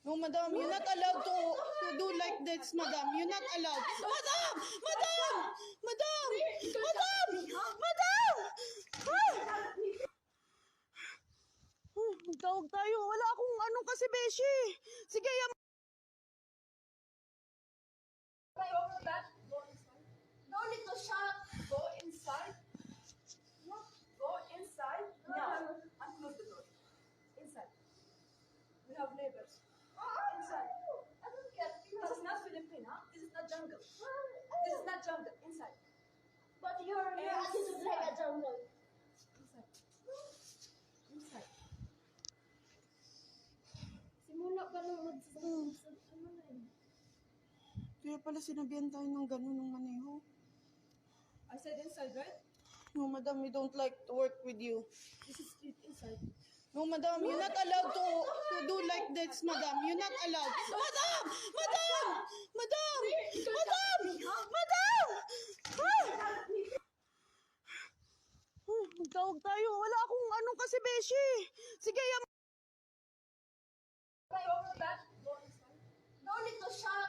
No, madam, you're not allowed to do like this, madam. You're not allowed. Madam! Madam! Madam! Madam! Madam! Tawag tayo. Wala akong anong kasi, Beshi. Sige, Over that, go inside. No need to shout. Go inside. No, go inside. Now, and close the door. Inside. We have neighbors. Inside. I don't care. This is not Philippine, huh? This is not jungle. This is not jungle. Inside. But your attitude like a jungle. Inside. Inside. Simula pa nung magsasabi. Ano na yun? Kaya pala sinabihan tayo ng gano'n ng maneho. I said inside, right? No, madam, we don't like to work with you. This is street inside. No, madam, you're not allowed to do like this, madam. You're not allowed. Madam! Madam! Madam! Madam! Madam! Tawag tayo. Wala akong anong kasi, Beshi. Sige,